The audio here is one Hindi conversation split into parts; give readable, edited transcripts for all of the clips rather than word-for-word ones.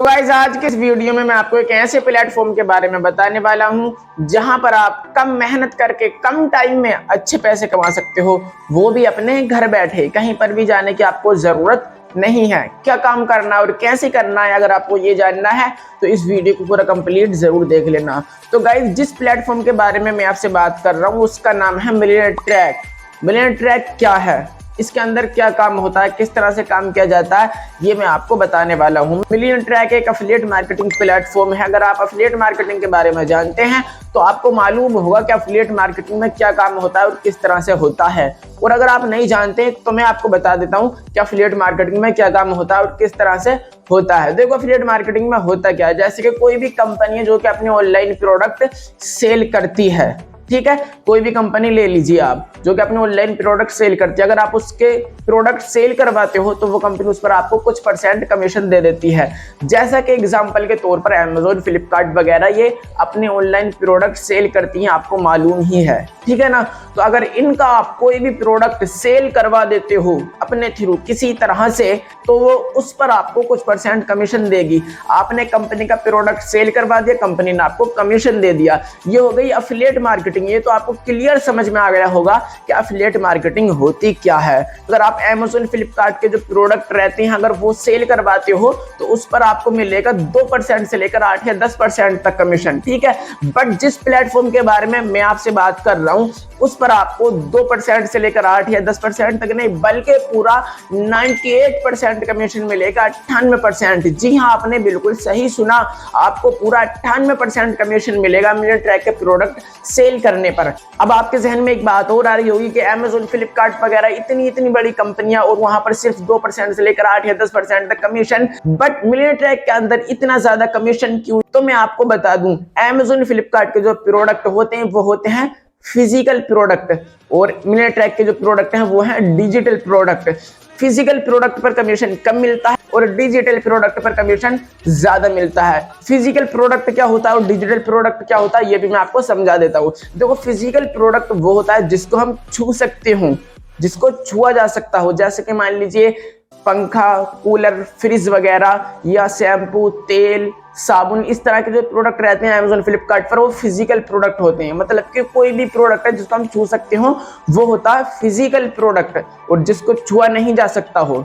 तो गाइस आज के इस वीडियो में मैं आपको एक ऐसे प्लेटफॉर्म के बारे में बताने वाला हूं जहां पर आप कम मेहनत करके कम टाइम में अच्छे पैसे कमा सकते हो, वो भी अपने घर बैठे। कहीं पर भी जाने की आपको जरूरत नहीं है। क्या काम करना है और कैसे करना है, अगर आपको ये जानना है तो इस वीडियो को पूरा कंप्लीट जरूर देख लेना। तो गाइस जिस प्लेटफॉर्म के बारे में मैं आपसे बात कर रहा हूँ उसका नाम है मिलियनेयर ट्रैक। मिलियनेयर ट्रैक क्या है, इसके अंदर क्या काम होता है, किस तरह से काम किया जाता है, ये मैं आपको बताने वाला हूँ। मिलियनेयर ट्रैक एक एफिलिएट मार्केटिंग प्लेटफॉर्म है। अगर आप एफिलिएट मार्केटिंग के बारे में जानते हैं तो आपको मालूम होगा कि एफिलिएट मार्केटिंग में क्या काम होता है और किस तरह से होता है। और अगर आप नहीं जानते तो मैं आपको बता देता हूँ कि एफिलिएट मार्केटिंग में क्या काम होता है और किस तरह से होता है। देखो एफिलिएट मार्केटिंग में होता क्या है, जैसे कि कोई भी कंपनी है जो कि अपने ऑनलाइन प्रोडक्ट सेल करती है, ठीक है। कोई भी कंपनी ले लीजिए आप जो कि अपने ऑनलाइन प्रोडक्ट सेल करती है। अगर आप उसके प्रोडक्ट सेल करवाते हो तो वो कंपनी उस पर आपको कुछ % कमीशन दे देती है। जैसा कि एग्जांपल के तौर पर अमेज़न, फ्लिपकार्ट वगैरह ये अपने ऑनलाइन प्रोडक्ट सेल करती हैं, आपको मालूम ही है, ठीक है ना। तो अगर इनका आप कोई भी प्रोडक्ट सेल करवा देते हो अपने थ्रू किसी तरह से, तो वो उस पर आपको कुछ % कमीशन देगी। आपने कंपनी का प्रोडक्ट सेल करवा दिया, कंपनी ने आपको कमीशन दे दिया। ये हो गई एफिलिएट मार्केटिंग। ये तो आपको क्लियर समझ में आ गया होगा कि एफिलिएट मार्केटिंग होती क्या है। अगर आप अमेज़न, फ्लिपकार्ट के जो प्रोडक्ट रहते हैं अगर वो सेल करवाते हो तो उस पर आपको मिलेगा 2% से लेकर 8 या 10% तक कमीशन, ठीक है। बट जिस प्लेटफॉर्म के बारे में मैं आपसे बात कर रहा हूं उस पर आपको 2% से लेकर 8 या 10% तक नहीं बल्कि पूरा 98% कमीशन मिलेगा। 98%, जी हाँ आपने बिल्कुल सही सुना, आपको पूरा 98% कमीशन मिलेगा मिलियनेयर ट्रैक के प्रोडक्ट सेल करने पर। अब आपके जहन में एक बात और आ रही होगी कि अमेज़न, फ्लिपकार्ट वगैरह इतनी बड़ी कंपनियां और वहां पर सिर्फ 2% से लेकर 8 या 10% तक कमीशन, बट मिलियनेयर ट्रैक के अंदर इतना ज्यादा कमीशन क्यों? तो मैं आपको बता दूं, अमेज़न, फ्लिपकार्ट के जो प्रोडक्ट होते हैं वो होते हैं फिजिकल प्रोडक्ट और मिलियनेयर ट्रैक के जो प्रोडक्ट हैं वो हैं डिजिटल प्रोडक्ट। फिजिकल प्रोडक्ट पर कमीशन कम मिलता है और डिजिटल प्रोडक्ट पर कमीशन ज्यादा मिलता है। फिजिकल प्रोडक्ट क्या होता है और डिजिटल प्रोडक्ट क्या होता है ये भी मैं आपको समझा देता हूँ। देखो फिजिकल प्रोडक्ट वो होता है जिसको हम छू सकते हो, जिसको छुआ जा सकता हो, जैसे कि मान लीजिए पंखा, कूलर, फ्रिज वगैरह या शैम्पू, तेल, साबुन, इस तरह के जो प्रोडक्ट रहते हैं अमेज़न, फ्लिपकार्ट पर वो फिजिकल प्रोडक्ट होते हैं। मतलब कि कोई भी प्रोडक्ट है जिसको हम छू सकते हो वो होता है फिजिकल प्रोडक्ट, और जिसको छुआ नहीं जा सकता हो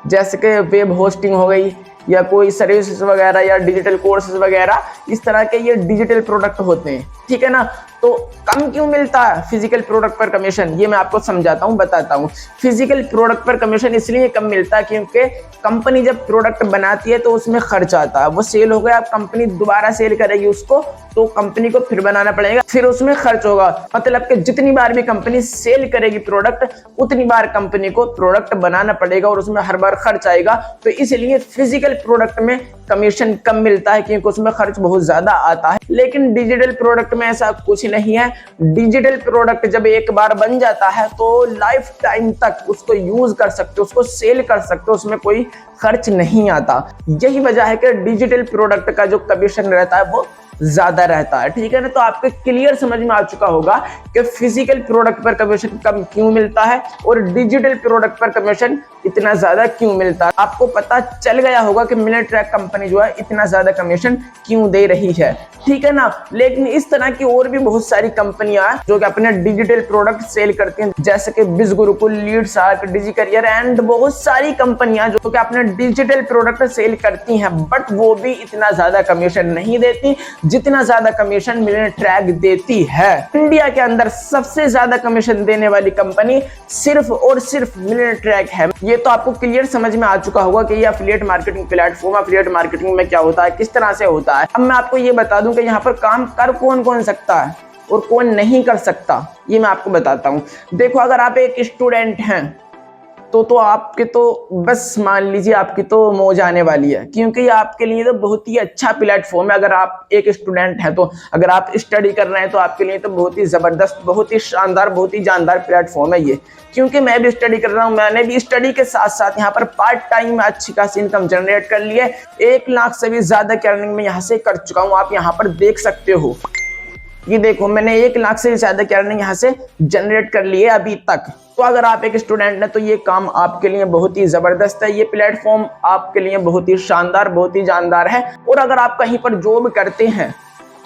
जैसे कि वेब होस्टिंग हो गई या कोई सर्विसेज वगैरह या डिजिटल कोर्सेज वगैरह, इस तरह के ये डिजिटल प्रोडक्ट होते हैं, ठीक है ना। तो कम क्यों मिलता है फिजिकल प्रोडक्ट पर कमीशन, ये मैं आपको समझाता हूँ, बताता हूँ। फिजिकल प्रोडक्ट पर कमीशन इसलिए कम मिलता है क्योंकि कंपनी जब प्रोडक्ट बनाती है तो उसमें खर्च आता है। वो सेल हो गया, अब कंपनी दोबारा सेल करेगी उसको तो कंपनी को फिर बनाना पड़ेगा, फिर उसमें खर्च होगा। मतलब कि जितनी बार भी कंपनी सेल करेगी प्रोडक्ट उतनी बार कंपनी को प्रोडक्ट बनाना पड़ेगा और उसमें हर बार खर्च आएगा। तो इसलिए फिजिकल प्रोडक्ट में कमीशन कम मिलता है क्योंकि उसमें खर्च बहुत ज्यादा आता है। लेकिन डिजिटल प्रोडक्ट में ऐसा कुछ नहीं है। डिजिटल प्रोडक्ट जब एक बार बन जाता है तो लाइफ टाइम तक उसको यूज कर सकते हो, उसको सेल कर सकते हो, उसमें कोई खर्च नहीं आता। यही वजह है कि डिजिटल प्रोडक्ट का जो कमीशन रहता है वो ज्यादा रहता है, ठीक है ना। तो आपको क्लियर समझ में आ चुका होगा कि फिजिकल प्रोडक्ट पर कमीशन कम क्यों मिलता है और डिजिटल प्रोडक्ट पर कमीशन इतना ज्यादा क्यों मिलता है। आपको पता चल गया होगा कि मिलियनेयर ट्रैक कंपनी जो है इतना ज्यादा कमीशन क्यों दे रही है, ठीक है ना। लेकिन इस तरह की और भी बहुत सारी कंपनियां हैं जो कि अपने डिजिटल प्रोडक्ट सेल करती हैं, जैसे कि बिज गुरुकुल, लीडशार्क, डिजी करियर एंड बहुत सारी कंपनियां जो कि अपने डिजिटल प्रोडक्ट सेल करती हैं, बट वो भी इतना ज्यादा कमीशन नहीं देती जितना ज्यादा कमीशन मिलियनेयर ट्रैक देती है। इंडिया के अंदर सबसे ज्यादा कमीशन देने वाली कंपनी सिर्फ और सिर्फ मिलियनेयर ट्रैक है। ये तो आपको क्लियर समझ में आ चुका होगा कि ये affiliate marketing platform, affiliate marketing में क्या होता है, किस तरह से होता है। अब मैं आपको ये बता दूं कि यहाँ पर काम कर कौन कौन सकता है और कौन नहीं कर सकता, ये मैं आपको बताता हूँ। देखो अगर आप एक स्टूडेंट हैं तो आपके तो बस मान लीजिए आपकी तो मौज आने वाली है, क्योंकि आपके लिए तो बहुत ही अच्छा प्लेटफॉर्म है। अगर आप एक स्टूडेंट हैं तो अगर आप स्टडी कर रहे हैं तो आपके लिए तो बहुत ही जबरदस्त, बहुत ही शानदार, बहुत ही जानदार प्लेटफॉर्म है ये। क्योंकि मैं भी स्टडी कर रहा हूँ, मैंने भी स्टडी के साथ साथ यहाँ पर पार्ट टाइम में अच्छी खासी इनकम जनरेट कर ली है। 1 लाख से भी ज्यादा की अर्निंग में यहाँ से कर चुका हूँ, आप यहाँ पर देख सकते हो। ये देखो मैंने 1 लाख से ज़्यादा की अर्निंग यहाँ से जनरेट कर ली है अभी तक। तो अगर आप एक स्टूडेंट हैं तो ये काम आपके लिए बहुत ही ज़बरदस्त है, ये प्लेटफॉर्म आपके लिए बहुत ही शानदार, बहुत ही जानदार है। और अगर आप कहीं पर जॉब करते हैं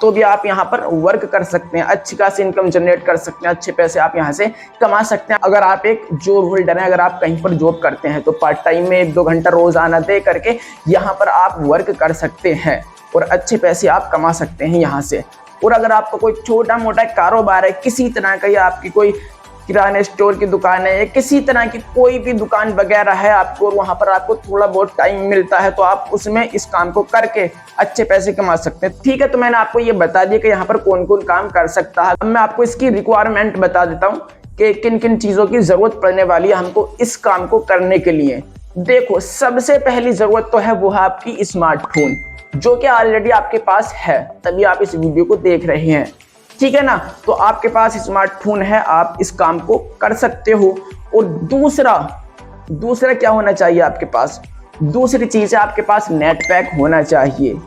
तो भी आप यहाँ पर वर्क कर सकते हैं, अच्छी खासी इनकम जनरेट कर सकते हैं, अच्छे पैसे आप यहाँ से कमा सकते हैं। अगर आप एक जॉब होल्डर हैं, अगर आप कहीं पर जॉब करते हैं तो पार्ट टाइम में 1-2 घंटा रोजाना दे करके यहाँ पर आप वर्क कर सकते हैं और अच्छे पैसे आप कमा सकते हैं यहाँ से। और अगर आपका कोई छोटा मोटा कारोबार है किसी तरह का, या आपकी कोई किराने स्टोर की दुकान है या किसी तरह की कोई भी दुकान वगैरह है आपको, और वहां पर आपको थोड़ा बहुत टाइम मिलता है तो आप उसमें इस काम को करके अच्छे पैसे कमा सकते हैं। ठीक है, तो मैंने आपको ये बता दिया कि यहाँ पर कौन कौन काम कर सकता है। अब मैं आपको इसकी रिक्वायरमेंट बता देता हूँ कि किन किन चीज़ों की ज़रूरत पड़ने वाली है हमको इस काम को करने के लिए। देखो, सबसे पहली ज़रूरत तो है वो है आपकी स्मार्टफोन, जो कि ऑलरेडी आपके पास है, तभी आप इस वीडियो को देख रहे हैं, ठीक है ना। तो आपके पास स्मार्टफोन है, आप इस काम को कर सकते हो। और दूसरा क्या होना चाहिए आपके पास? दूसरी चीज़ है आपके पास नेट पैक होना चाहिए।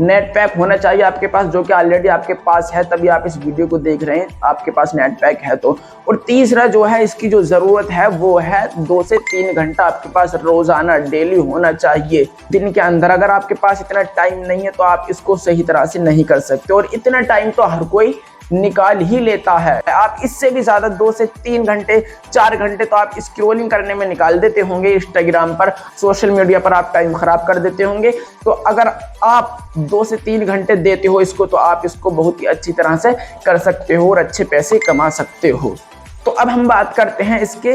नेट पैक होना चाहिए आपके पास, जो कि ऑलरेडी आपके पास है, तभी आप इस वीडियो को देख रहे हैं, आपके पास नेट पैक है तो। और तीसरा जो है इसकी जो ज़रूरत है वो है 2 से 3 घंटा आपके पास रोज़ाना डेली होना चाहिए दिन के अंदर। अगर आपके पास इतना टाइम नहीं है तो आप इसको सही तरह से नहीं कर सकते, और इतना टाइम तो हर कोई निकाल ही लेता है। आप इससे भी ज़्यादा 2 से 3 घंटे 4 घंटे तो आप स्क्रॉलिंग करने में निकाल देते होंगे, इंस्टाग्राम पर, सोशल मीडिया पर आप टाइम ख़राब कर देते होंगे। तो अगर आप 2 से 3 घंटे देते हो इसको तो आप इसको बहुत ही अच्छी तरह से कर सकते हो और अच्छे पैसे कमा सकते हो। तो अब हम बात करते हैं इसके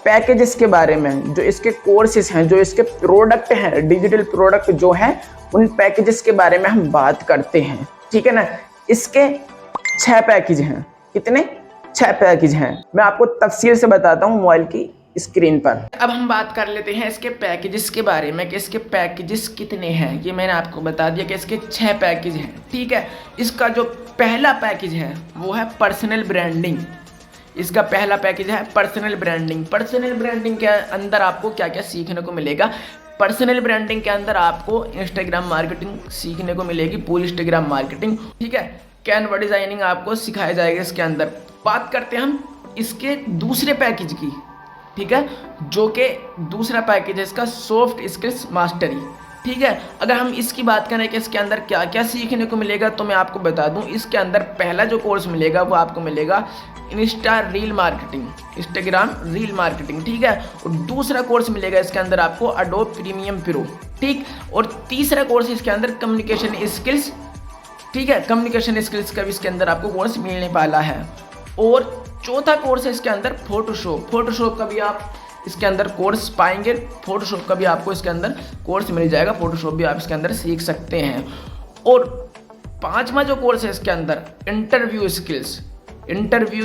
पैकेजेस के बारे में, जो इसके कोर्सेज हैं, जो इसके प्रोडक्ट हैं, डिजिटल प्रोडक्ट जो हैं, उन पैकेजेस के बारे में हम बात करते हैं, ठीक है ना। इसके 6 पैकेज हैं। कितने? 6 पैकेज हैं। मैं आपको तफसील से बताता हूँ मोबाइल की स्क्रीन पर। अब हम बात कर लेते हैं इसके पैकेजेस के बारे में कि इसके पैकेजेस कितने हैं। ये मैंने आपको बता दिया कि इसके 6 पैकेज हैं, ठीक है। इसका जो पहला पैकेज है वो है पर्सनल ब्रांडिंग। इसका पहला पैकेज है पर्सनल ब्रांडिंग। पर्सनल ब्रांडिंग के अंदर आपको क्या क्या सीखने को मिलेगा? पर्सनल ब्रांडिंग के अंदर आपको इंस्टाग्राम मार्केटिंग सीखने को मिलेगी, पूरी इंस्टाग्राम मार्केटिंग, ठीक है। कैनवा डिज़ाइनिंग आपको सिखाया जाएगा इसके अंदर। बात करते हैं हम इसके दूसरे पैकेज की, ठीक है, जो कि दूसरा पैकेज है इसका सॉफ्ट स्किल्स मास्टरी, ठीक है। अगर हम इसकी बात करें कि इसके अंदर क्या क्या सीखने को मिलेगा तो मैं आपको बता दूं, इसके अंदर पहला जो कोर्स मिलेगा वो आपको मिलेगा Insta reel marketing, Instagram reel marketing, ठीक है। और दूसरा कोर्स मिलेगा इसके अंदर आपको एडोब प्रीमियम प्रो, ठीक। और तीसरा कोर्स इसके अंदर कम्युनिकेशन स्किल्स, ठीक है, कम्युनिकेशन स्किल्स का भी इसके अंदर आपको कोर्स मिलने वाला है। और चौथा कोर्स है इसके अंदर फोटोशॉप का भी आप इसके अंदर कोर्स पाएंगे। फोटोशॉप का भी आपको इसके अंदर कोर्स मिल जाएगा, फोटोशॉप भी आप इसके अंदर सीख सकते हैं। और पांचवा जो कोर्स है इसके अंदर इंटरव्यू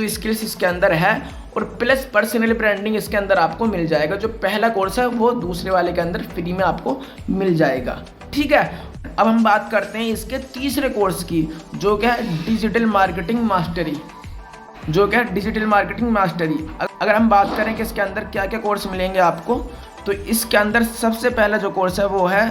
स्किल्स इसके अंदर है, और प्लस पर्सनल ब्रांडिंग इसके अंदर आपको मिल जाएगा। जो पहला कोर्स है वो दूसरे वाले के अंदर फ्री में आपको मिल जाएगा, ठीक है। अब हम बात करते हैं इसके तीसरे कोर्स की, जो क्या है डिजिटल मार्केटिंग मास्टरी, अगर हम बात करें कि इसके अंदर क्या क्या कोर्स मिलेंगे आपको, तो इसके अंदर सबसे पहला जो कोर्स है वो है,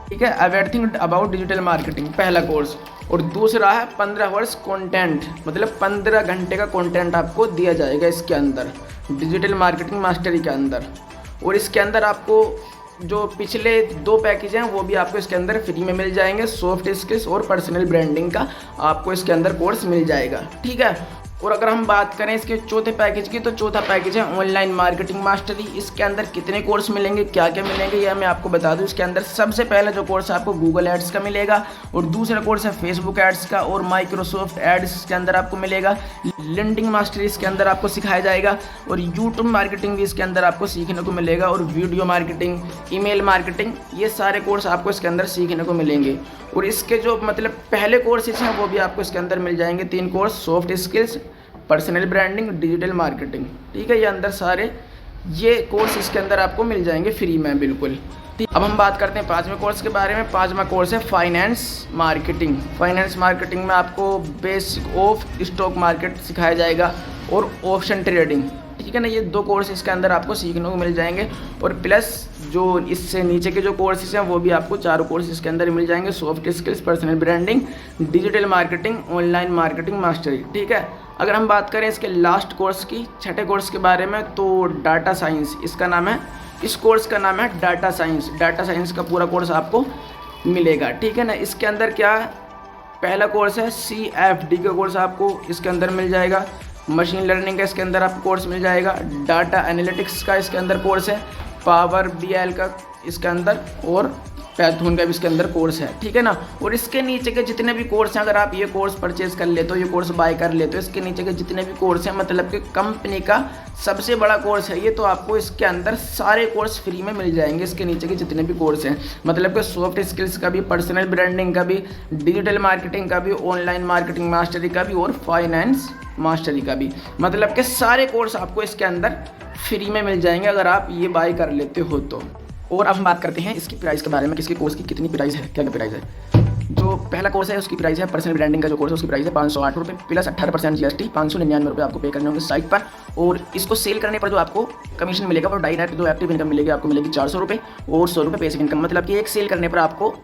ठीक है, एवरीथिंग अबाउट डिजिटल मार्केटिंग, पहला कोर्स। और दूसरा है 15 आवर्स कंटेंट, मतलब 15 घंटे का कंटेंट आपको दिया जाएगा इसके अंदर डिजिटल मार्केटिंग मास्टरी के अंदर। और इसके अंदर आपको जो पिछले 2 पैकेज हैं वो भी आपको इसके अंदर फ्री में मिल जाएंगे, सॉफ्ट स्किल्स और पर्सनल ब्रांडिंग का आपको इसके अंदर कोर्स मिल जाएगा, ठीक है। और अगर हम बात करें इसके चौथे पैकेज की, तो चौथा पैकेज है ऑनलाइन मार्केटिंग मास्टरी। इसके अंदर कितने कोर्स मिलेंगे, क्या क्या मिलेंगे, यह मैं आपको बता दूं। इसके अंदर सबसे पहला जो कोर्स है आपको गूगल एड्स का मिलेगा, और दूसरा कोर्स है फेसबुक एड्स का और माइक्रोसॉफ्ट एड्स इसके अंदर आपको मिलेगा। लिंक्डइन मास्टरी इसके अंदर आपको सिखाया जाएगा, और यूट्यूब मार्केटिंग भी इसके अंदर आपको सीखने को मिलेगा, और वीडियो मार्केटिंग, ईमेल मार्केटिंग, ये सारे कोर्स आपको इसके अंदर सीखने को मिलेंगे। और इसके जो मतलब पहले कोर्सेज हैं वो भी आपको इसके अंदर मिल जाएंगे, 3 course, soft skills, personal branding, digital marketing, ठीक है। ये अंदर सारे ये कोर्स इसके अंदर आपको मिल जाएंगे फ्री में, बिल्कुल। अब हम बात करते हैं 5वें कोर्स के बारे में। 5वां कोर्स है फाइनेंस मार्केटिंग। फाइनेंस मार्केटिंग में आपको बेसिक ऑफ स्टॉक मार्केट सिखाया जाएगा, और ऑप्शन ट्रेडिंग, ठीक है ना। ये 2 कोर्स इसके अंदर आपको सीखने को मिल जाएंगे और प्लस जो इससे नीचे के जो कोर्सेज हैं वो भी आपको 4 कोर्स इसके अंदर मिल जाएंगे। Soft skills, personal branding, digital marketing, online marketing mastery, ठीक है। अगर हम बात करें इसके लास्ट कोर्स की, छठे कोर्स के बारे में, तो डाटा साइंस इसका नाम है। इस कोर्स का नाम है डाटा साइंस। डाटा साइंस का पूरा कोर्स आपको मिलेगा, ठीक है ना। इसके अंदर क्या पहला कोर्स है CFD का कोर्स आपको इसके अंदर मिल जाएगा। मशीन लर्निंग का इसके अंदर आपको कोर्स मिल जाएगा। डाटा एनालिटिक्स का इसके अंदर कोर्स है। पावर BI का इसके अंदर और पैथन का भी इसके अंदर कोर्स है, ठीक है ना। और इसके नीचे के जितने भी कोर्स हैं, अगर आप ये कोर्स परचेज कर लेते हो, ये कोर्स बाय कर लेते हो, इसके नीचे के जितने भी कोर्स हैं, मतलब कि कंपनी का सबसे बड़ा कोर्स है ये, तो आपको इसके अंदर सारे कोर्स फ्री में मिल जाएंगे। इसके नीचे के जितने भी कोर्स हैं, मतलब कि सॉफ्ट स्किल्स का भी, पर्सनल ब्रांडिंग का भी, डिजिटल मार्केटिंग का भी, ऑनलाइन मार्केटिंग मास्टरी का भी और फाइनेंस मास्टरी का भी, मतलब कि सारे कोर्स आपको इसके अंदर फ्री में मिल जाएंगे अगर आप ये बाय कर लेते हो तो। और अब हम बात करते हैं इसकी प्राइस के बारे में, किसके कोर्स की कितनी प्राइस है, क्या क्या प्राइस है। जो पहला कोर्स है उसकी प्राइस है, पर्सनल ब्रांडिंग का जो कोर्स है उसकी प्राइस है 508 रुपये प्लस 18% GST, 599 रुपये आपको पे करने होंगे साइट पर। और इसको सेल करने पर जो आपको कमीशन मिलेगा वो डायरेक्ट जो एक्टिव इनकम मिलेगी आपको मिलेगी 400 रुपये और 100 रुपये पैसिव इनकम। मतलब कि एक सेल करने पर आपको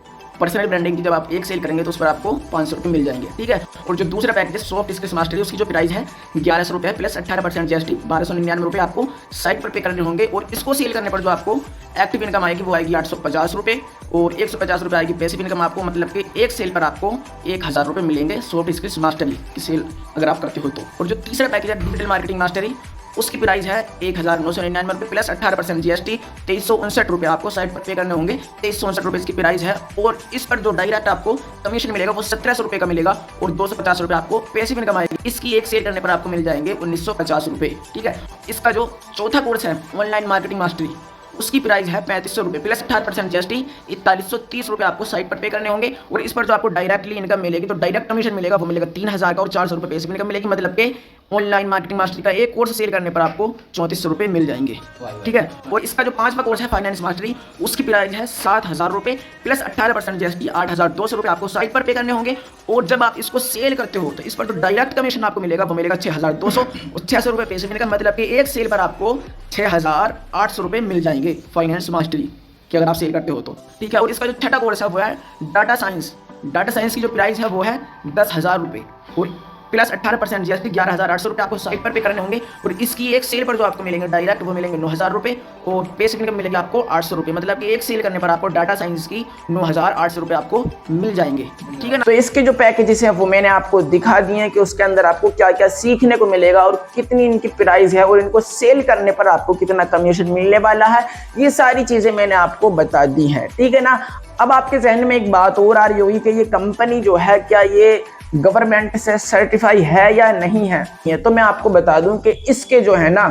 पर्सनल ब्रांडिंग की जब आप एक सेल करेंगे तो उस पर आपको 500 रुपये मिल जाएंगे, ठीक है। और जो दूसरा पैकेज है सॉफ्ट स्किल्स मास्टरी, उसकी जो प्राइस है 1100 रुपये प्लस 18% GST, 1299 रुपये आपको साइट पर पे करने होंगे। और इसको सेल करने पर जो आपको एक्टिव इनकम आएगी वो आएगी 850 रुपये और 150 रुपये आएगी पैसिव इनकम आपको। मतलब कि एक सेल पर आपको 1000 रुपये मिलेंगे सॉफ्ट स्किल्स मास्टरी की सेल अगर आप करते हो तो। और जो तीसरा पैकेज है डिजिटल मार्केटिंग मास्टरी, उसकी प्राइस है 1999 रुपये प्लस 18% GST, 2359 रुपये आपको साइट पर पे करने होंगे। 2359 रुपये इसकी प्राइस है। और इस पर जो डायरेक्ट आपको कमीशन मिलेगा वो 1700 रुपये का मिलेगा और 250 रुपये आपको पैसिव इनकम आएगी। इसकी एक सेल करने पर आपको मिल जाएंगे 1950 रुपये, ठीक है। इसका जो चौथा कोर्स है ऑनलाइन मार्केटिंग मास्टरी, उसकी प्राइस है 3500 रुपये प्लस 18% GST, 4130 रुपये आपको साइट पर पे करने होंगे। और इस पर जो आपको डायरेक्टली इनकम मिलेगी, तो डायरेक्ट कमीशन मिलेगा वो मिलेगा 3000 का और 400 रुपये पैसिव इनकम मिलेगी। मतलब कि ऑनलाइन मार्केटिंग मास्टरी का एक कोर्स सेल करने पर आपको 3400 रुपये मिल जाएंगे, ठीक है। और इसका जो पांचवा कोर्स है फाइनेंस मास्टरी, उसकी प्राइस है 7000 रुपये प्लस 18% GST, 8200 रुपये आपको साइट पर पे करने होंगे। और जब आप इसको सेल करते हो तो इस पर जो डायरेक्ट कमीशन आपको मिलेगा वो मिलेगा 6200 और 600 रुपये पैसिव इनकम। मतलब कि एक सेल पर आपको 6800 रुपये मिल जाएंगे फाइनेंस मास्टरी की अगर आप सेल करते हो तो, ठीक है। और इसका जो छठा कोर्स है वो है डाटा साइंस। डाटा साइंस की जो प्राइस है वो है 10,000 रुपये और प्लस 18% GST, 11,800 रुपये आपको साइट पर पे करने होंगे। और इसकी एक सेल पर जो आपको मिलेंगे डायरेक्ट वो मिलेंगे 9,000 रुपये और पैसिव इनकम मिलेगी आपको 800 रुपये। मतलब कि एक सेल करने पर आपको डाटा साइंस की 9,800 रुपये आपको मिल जाएंगे, ठीक है ना। तो इसके जो पैकेजेस हैं वो मैंने आपको दिखा दिए हैं कि उसके अंदर आपको क्या क्या सीखने को मिलेगा और कितनी इनकी प्राइस है और इनको सेल करने पर आपको कितना कमीशन मिलने वाला है। ये सारी चीज़ें मैंने आपको बता दी हैं, ठीक है ना। अब आपके जहन में एक बात और आ रही होगी कि ये कंपनी जो है क्या ये गवर्नमेंट से सर्टिफाई है या नहीं है। तो मैं आपको बता दूं कि इसके जो है ना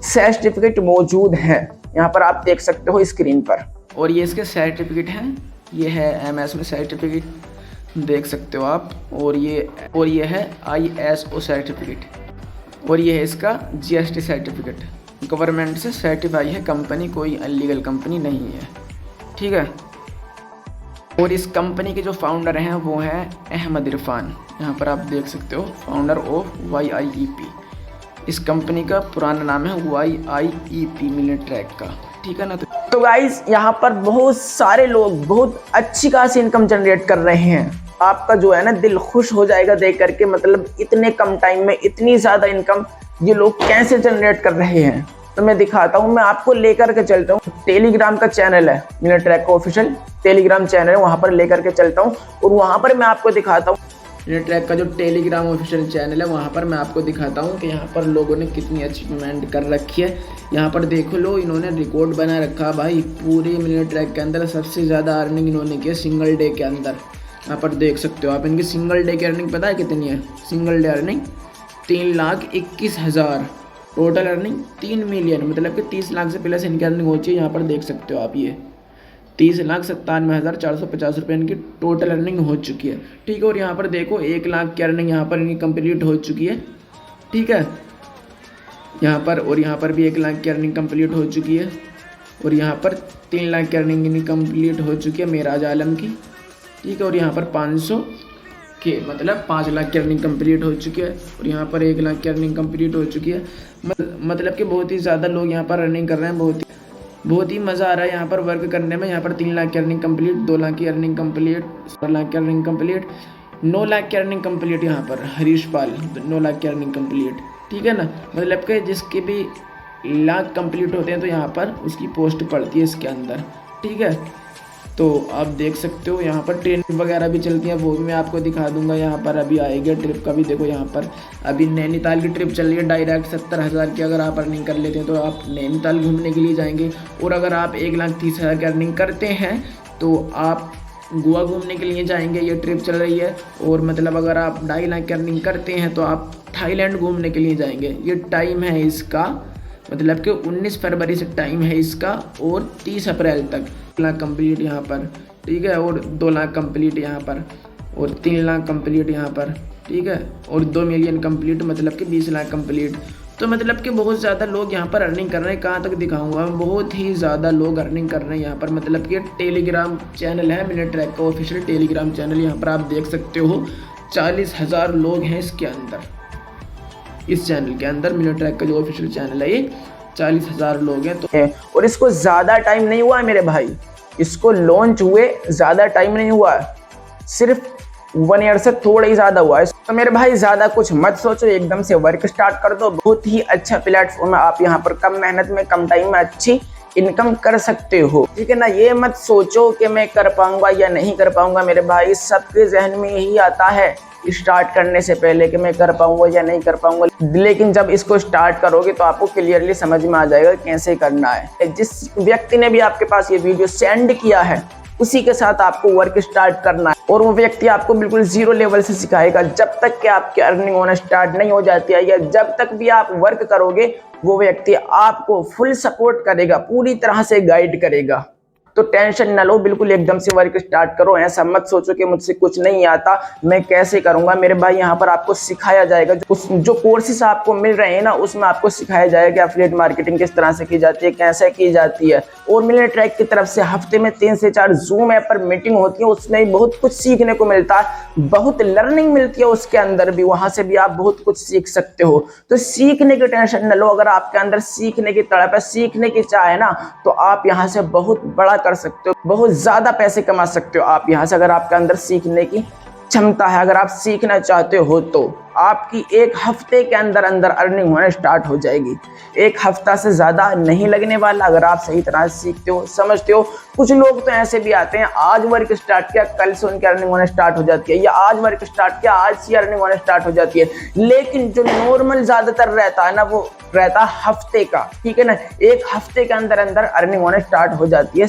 सर्टिफिकेट मौजूद हैं, यहाँ पर आप देख सकते हो स्क्रीन पर। और ये इसके सर्टिफिकेट हैं, ये है MS में सर्टिफिकेट देख सकते हो आप। और ये है ISO सर्टिफिकेट और ये है इसका GST सर्टिफिकेट। गवर्नमेंट से सर्टिफाई है कंपनी, कोई अनलीगल कंपनी नहीं है, ठीक है। और इस कंपनी के जो फाउंडर हैं वो हैं अहमद इरफान, यहाँ पर आप देख सकते हो, फाउंडर ऑफ YIEP। इस कंपनी का पुराना नाम है YIEP मिलिट्रैक का, ठीक है ना। तो गाइस यहाँ पर बहुत सारे लोग बहुत अच्छी खासी इनकम जनरेट कर रहे हैं। आपका जो है ना दिल खुश हो जाएगा देख करके, मतलब इतने कम टाइम में इतनी ज़्यादा इनकम ये लोग कैसे जनरेट कर रहे हैं। तो मैं दिखाता हूँ, मैं आपको लेकर के चलता हूँ। टेलीग्राम का चैनल है मिलिट्रैक का ऑफिशियल टेलीग्राम चैनल है, वहाँ पर लेकर के चलता हूँ और वहाँ पर मैं आपको दिखाता हूँ मिलिट्रैक का जो टेलीग्राम ऑफिशियल चैनल है, वहाँ पर मैं आपको दिखाता हूँ कि यहाँ पर लोगों ने कितनी अचीवमेंट कर रखी है। यहाँ पर देखो लो, इन्होंने रिकॉर्ड बना रखा भाई, पूरे मिलिट्रैक के अंदर सबसे ज़्यादा अर्निंग इन्होंने की सिंगल डे के अंदर। यहाँ पर देख सकते हो आप, इनकी सिंगल डे की अर्निंग पता है कितनी है? Single day earning 3,21,000, total earning 3 million, मतलब कि 30 लाख से प्लस इनकी अर्निंग हो चाहिए। यहाँ पर देख सकते हो आप, ये 30,97,450 रुपये इनकी टोटल अर्निंग हो चुकी है, ठीक है। और यहाँ पर देखो 1 लाख की अर्निंग यहाँ पर इनकी कंप्लीट हो चुकी है, ठीक है। यहाँ पर और यहाँ पर भी 1 लाख की अर्निंग कंप्लीट हो चुकी है और यहाँ पर 3 लाख की अर्निंग इनकी कंप्लीट हो चुकी है मेराज आलम की, ठीक है। और यहाँ पर 500 के मतलब 5 लाख की अर्निंग कंप्लीट हो चुकी है और यहाँ पर 1 लाख की अर्निंग कंप्लीट हो चुकी है। मतलब कि बहुत ही ज़्यादा लोग यहाँ पर अर्निंग कर रहे हैं, बहुत ही मज़ा आ रहा है यहाँ पर वर्क करने में। यहाँ पर 3 लाख की अर्निंग कंप्लीट, 2 लाख की अर्निंग कंप्लीट, 4 लाख की अर्निंग कंप्लीट, 9 लाख की अर्निंग कंप्लीट। यहाँ पर हरीश पाल 9 लाख की अर्निंग कंप्लीट, ठीक है ना। मतलब कि जिसके भी लाख कंप्लीट होते हैं तो यहाँ पर उसकी पोस्ट पड़ती है इसके अंदर, ठीक है। तो आप देख सकते हो यहाँ पर ट्रेन वगैरह भी चलती हैं, वो भी मैं आपको दिखा दूंगा। यहाँ पर अभी आएगा ट्रिप का भी, देखो यहाँ पर अभी नैनीताल की ट्रिप चल रही है डायरेक्ट 70,000 की। अगर आप अर्निंग कर लेते हैं तो आप नैनीताल घूमने के लिए जाएंगे, और अगर आप 1,30,000 की अर्निंग करते हैं तो आप गोवा घूमने के लिए जाएंगे। ये ट्रिप चल रही है। और मतलब अगर आप 2.5 लाख की अर्निंग करते हैं तो आप थाईलैंड घूमने के लिए जाएंगे। ये टाइम है इसका, मतलब कि 19 फरवरी से टाइम है इसका और 30 अप्रैल तक। 1 लाख कंप्लीट यहाँ पर, ठीक है, और 2 लाख कंप्लीट यहाँ पर, और 3 लाख कंप्लीट यहाँ पर, ठीक है, और 2 मिलियन कंप्लीट, मतलब कि 20 लाख कंप्लीट। तो मतलब कि बहुत ज़्यादा लोग यहाँ पर अर्निंग कर रहे हैं। कहाँ तक दिखाऊंगा, बहुत ही ज़्यादा लोग अर्निंग कर रहे हैं यहाँ पर। मतलब कि टेलीग्राम चैनल है मिनी ट्रैक का ऑफिशियल टेलीग्राम चैनल, यहाँ पर आप देख सकते हो 40,000 लोग हैं इसके अंदर। इस चैनल के अंदर मिनी ट्रैक का जो ऑफिशियल चैनल है ये 40,000 लोग हैं। तो और इसको ज़्यादा टाइम नहीं हुआ है मेरे भाई, इसको लॉन्च हुए ज़्यादा टाइम नहीं हुआ है, सिर्फ 1 ईयर से थोड़ा ही ज़्यादा हुआ है। तो मेरे भाई ज़्यादा कुछ मत सोचो, एकदम से वर्क स्टार्ट कर दो। बहुत ही अच्छा प्लेटफॉर्म है, आप यहाँ पर कम मेहनत में कम टाइम में अच्छी इनकम कर सकते हो, ठीक है ना। ये मत सोचो कि मैं कर पाऊंगा या नहीं कर पाऊंगा मेरे भाई, सबके जहन में यही आता है स्टार्ट करने से पहले कि मैं कर पाऊंगा या नहीं कर पाऊंगा। लेकिन जब इसको स्टार्ट करोगे तो आपको क्लियरली समझ में आ जाएगा कैसे करना है। जिस व्यक्ति ने भी आपके पास ये वीडियो सेंड किया है उसी के साथ आपको वर्क स्टार्ट करना है, और वो व्यक्ति आपको बिल्कुल 0 लेवल से सिखाएगा। जब तक कि आपकी अर्निंग होना स्टार्ट नहीं हो जाती है, या जब तक भी आप वर्क करोगे, वो व्यक्ति आपको फुल सपोर्ट करेगा, पूरी तरह से गाइड करेगा। तो टेंशन न लो, बिल्कुल एकदम से वर्क स्टार्ट करो। ऐसा मत सोचो कि मुझसे कुछ नहीं आता, मैं कैसे करूंगा। मेरे भाई यहाँ पर आपको सिखाया जाएगा, जो कोर्सेस आपको मिल रहे हैं ना, उसमें आपको सिखाया जाएगा कि एफिलिएट मार्केटिंग किस तरह से की जाती है, कैसे की जाती है। और मिनी ट्रैक की तरफ से हफ्ते में 3 से 4 जूम ऐप पर मीटिंग होती है, उसमें बहुत कुछ सीखने को मिलता है, बहुत लर्निंग मिलती है उसके अंदर भी, वहां से भी आप बहुत कुछ सीख सकते हो। तो सीखने की टेंशन न लो, अगर आपके अंदर सीखने की तड़प है, सीखने की चाह है ना, तो आप यहाँ से बहुत बड़ा कर सकते हो, बहुत ज्यादा पैसे कमा सकते हो आप यहाँ से। अगर आपके अंदर सीखने की क्षमता है, अगर आप सीखना चाहते हो, तो आपकी 1 हफ्ते के अंदर अंदर अर्निंग होना स्टार्ट हो जाएगी। 1 हफ्ता से ज्यादा नहीं लगने वाला, अगर आप सही तरह से सीखते हो, समझते हो। कुछ लोग तो ऐसे भी आते हैं, आज वर्क स्टार्ट किया, कल से उनकी अर्निंग होना स्टार्ट हो जाती है, या आज वर्क स्टार्ट किया, आज से अर्निंग होना स्टार्ट हो जाती है। लेकिन जो नॉर्मल ज्यादातर रहता है ना, वो रहता हफ्ते का, ठीक है ना। 1 हफ्ते के अंदर अंदर अर्निंग होना स्टार्ट हो जाती है।